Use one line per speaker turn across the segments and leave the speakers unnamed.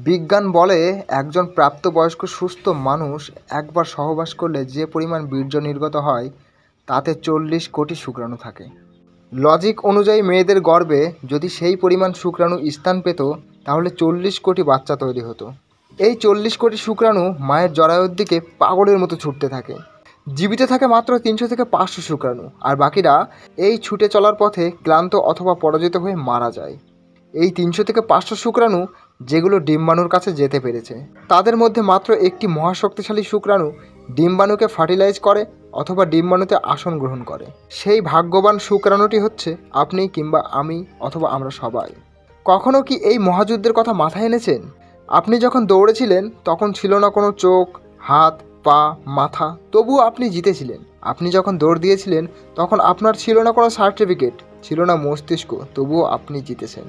বিজ্ঞান বলে একজন প্রাপ্তবয়স্ক সুস্থ মানুষ একবার সহবাস করলে যে পরিমাণ বীর্য নির্গত হয় তাতে 40 কোটি শুক্রাণু থাকে। লজিক অনুযায়ী মেয়েদের গর্ভে যদি সেই পরিমাণ শুক্রাণু স্থান পেত তাহলে 40 কোটি বাচ্চা তৈরি হতো। এই 40 কোটি শুক্রাণু মায়ের জরায়ুর দিকে পাগলের মতো ছুটতে থাকে। জীবিত থাকে মাত্র 300 থেকে 500 শুক্রাণু, আর বাকিরা এই ছুটে চলার পথে ক্লান্ত অথবা পরাজিত হয়ে মারা যায়। এই 300 থেকে 500 শুক্রাণু যেগুলো ডিম্বাণুর কাছে যেতে পেরেছে, তাদের মধ্যে মাত্র একটি মহাশক্তিশালী শুক্রাণু ডিম্বাণুকে ফার্টিলাইজ করে অথবা ডিম্বাণুতে আসন গ্রহণ করে। সেই ভাগ্যবান শুক্রাণুটি হচ্ছে আপনি কিংবা আমি অথবা আমরা সবাই। কখনো কি এই মহাযুদ্ধের কথা মাথায় এনেছেন? আপনি যখন দৌড়েছিলেন তখন ছিল না কোনো চোখ, হাত, পা, মাথা, তবুও আপনি জিতেছিলেন। আপনি যখন দৌড় দিয়েছিলেন তখন আপনার ছিল না কোনো সার্টিফিকেট, ছিল না মস্তিষ্ক, তবুও আপনি জিতেছেন।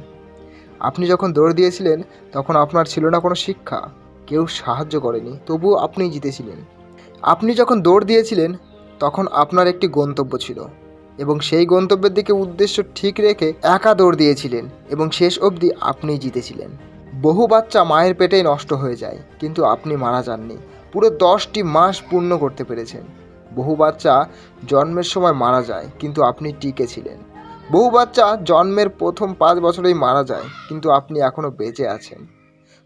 আপনি যখন দৌড় দিয়েছিলেন তখন আপনার ছিল না কোনো শিক্ষা, কেউ সাহায্য করেনি, তবুও আপনি জিতেছিলেন। আপনি যখন দৌড় দিয়েছিলেন তখন আপনার একটি গন্তব্য ছিল এবং সেই গন্তব্যের দিকে উদ্দেশ্য ঠিক রেখে একা দৌড় দিয়েছিলেন এবং শেষ অবধি আপনি জিতেছিলেন। বহু বাচ্চা মায়ের পেটেই নষ্ট হয়ে যায়, কিন্তু আপনি মারা যাননি, পুরো 10টি মাস পূর্ণ করতে পেরেছেন। বহু বাচ্চা জন্মের সময় মারা যায়, কিন্তু আপনি টিকে ছিলেন। বহু বাচ্চা জন্মের প্রথম 5 বছরেই মারা যায়, কিন্তু আপনি এখনও বেঁচে আছেন।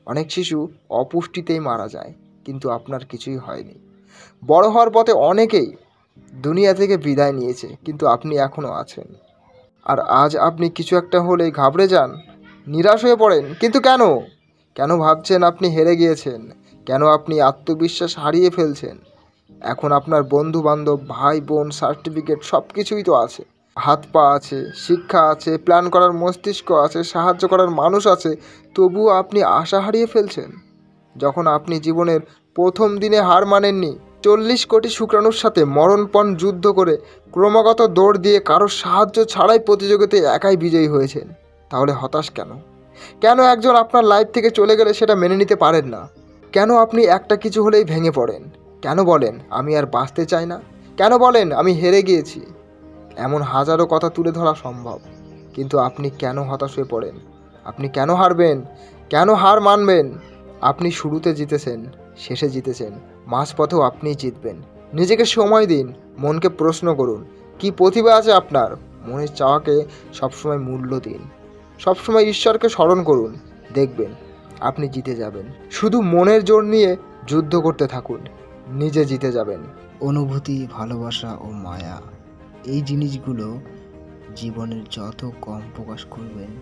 অনেক শিশু অপুষ্টিতেই মারা যায়, কিন্তু আপনার কিছুই হয়নি। বড় হওয়ার পথে অনেকেই দুনিয়া থেকে বিদায় নিয়েছে, কিন্তু আপনি এখনও আছেন। আর আজ আপনি কিছু একটা হলেই ঘাবড়ে যান, নিরাশ হয়ে পড়েন। কিন্তু কেন? কেন ভাবছেন আপনি হেরে গিয়েছেন? কেন আপনি আত্মবিশ্বাস হারিয়ে ফেলছেন? এখন আপনার বন্ধু বান্ধব, ভাই বোন, সার্টিফিকেট সব কিছুই তো আছে। হাত পা আছে, শিক্ষা আছে, প্ল্যান করার মস্তিষ্ক আছে, সাহায্য করার মানুষ আছে, তবুও আপনি আশা হারিয়ে ফেলছেন। যখন আপনি জীবনের প্রথম দিনে হার মানেননি, 40 কোটি শুক্রাণুর সাথে মরণপণ যুদ্ধ করে ক্রমাগত দৌড় দিয়ে কারোর সাহায্য ছাড়াই প্রতিযোগিতায় একাই বিজয়ী হয়েছেন, তাহলে হতাশ কেন? কেন একজন আপনার লাইফ থেকে চলে গেলে সেটা মেনে নিতে পারেন না? কেন আপনি একটা কিছু হলেই ভেঙে পড়েন? কেন বলেন আমি আর বাঁচতে চাই না? কেন বলেন আমি হেরে গিয়েছি? এমন হাজারো কথা তুলে ধরা সম্ভব, কিন্তু আপনি কেন হতাশ হয়ে পড়েন? আপনি কেন হারবেন? কেন হার মানবেন? আপনি শুরুতে জিতেছেন, শেষে জিতেছেন, মাঝপথেও আপনিই জিতবেন। নিজেকে সময় দিন, মনকে প্রশ্ন করুন কি প্রতিভা আছে আপনার। মনের চাওয়াকে সবসময় মূল্য দিন, সবসময় ঈশ্বরকে স্মরণ করুন, দেখবেন আপনি জিতে যাবেন। শুধু মনের জোর নিয়ে যুদ্ধ করতে থাকুন, নিজে জিতে যাবেন।
অনুভূতি, ভালোবাসা ও মায়া, এই জিনিসগুলো জীবনের যত কম প্রকাশ করবেন,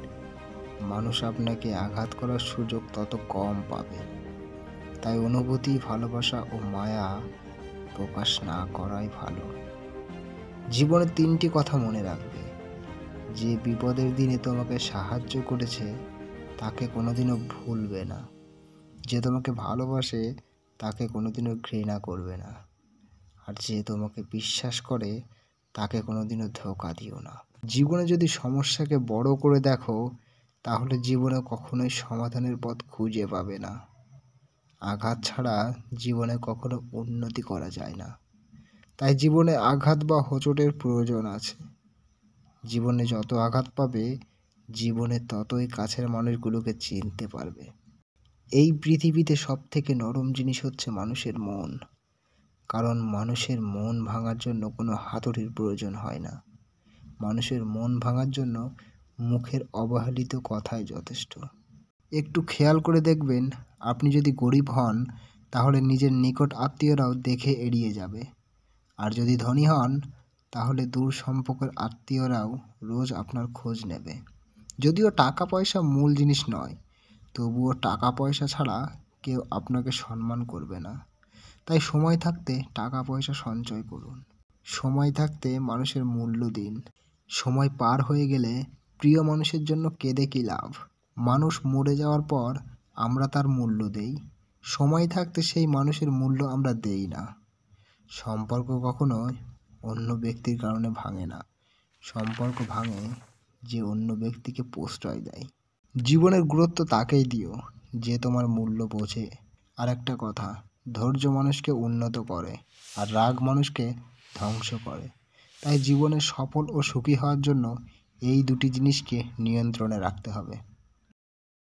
মানুষ আপনাকে আঘাত করার সুযোগ তত কম পাবে। তাই অনুভূতি, ভালোবাসা ও মায়া প্রকাশ না করাই ভালো। জীবনে 3টি কথা মনে রাখবে: যে বিপদের দিনে তোমাকে সাহায্য করেছে তাকে কোনোদিনও ভুলবে না, যে তোমাকে ভালোবাসে তাকে কোনোদিনও ঘৃণা করবে না, আর যে তোমাকে বিশ্বাস করে তাকে কোনোদিনও ধোঁকা দিও না। জীবনে যদি সমস্যাকে বড় করে দেখো তাহলে জীবনে কখনোই সমাধানের পথ খুঁজে পাবে না। আঘাত ছাড়া জীবনে কখনো উন্নতি করা যায় না। তাই জীবনে আঘাত বা হোঁচটের প্রয়োজন আছে। জীবনে যত আঘাত পাবে, জীবনে ততই কাছের মানুষগুলোকে চিনতে পারবে। এই পৃথিবীতে সবথেকে নরম জিনিস হচ্ছে মানুষের মন, কারণ মানুষের মন ভাঙার জন্য কোনো হাতুড়ির প্রয়োজন হয় না। মানুষের মন ভাঙার জন্য মুখের অবহেলিত কথাই যথেষ্ট। একটু খেয়াল করে দেখবেন, আপনি যদি গরিব হন তাহলে নিজের নিকট আত্মীয়রাও দেখে এড়িয়ে যাবে, আর যদি ধনী হন তাহলে দূর সম্পর্কের আত্মীয়রাও রোজ আপনার খোঁজ নেবে। যদিও টাকা পয়সা মূল জিনিস নয়, তবুও টাকা পয়সা ছাড়া কেউ আপনাকে সম্মান করবে না। তাই সময় থাকতে টাকা পয়সা সঞ্চয় করুন, সময় থাকতে মানুষের মূল্য দিন। সময় পার হয়ে গেলে প্রিয় মানুষের জন্য কেঁদে কী লাভ? মানুষ মরে যাওয়ার পর আমরা তার মূল্য দেই, সময় থাকতে সেই মানুষের মূল্য আমরা দেই না। সম্পর্ক কখনো অন্য ব্যক্তির কারণে ভাঙে না, সম্পর্ক ভাঙে যে অন্য ব্যক্তিকে প্রশ্রয় দেয়। জীবনের গুরুত্ব তাকেই দিও যে তোমার মূল্য বোঝে। আর একটা কথা, ধৈর্য মানুষকে উন্নত করে আর রাগ মানুষকে ধ্বংস করে। তাই জীবনে সফল ও সুখী হওয়ার জন্য এই 2টি জিনিসকে নিয়ন্ত্রণে রাখতে হবে।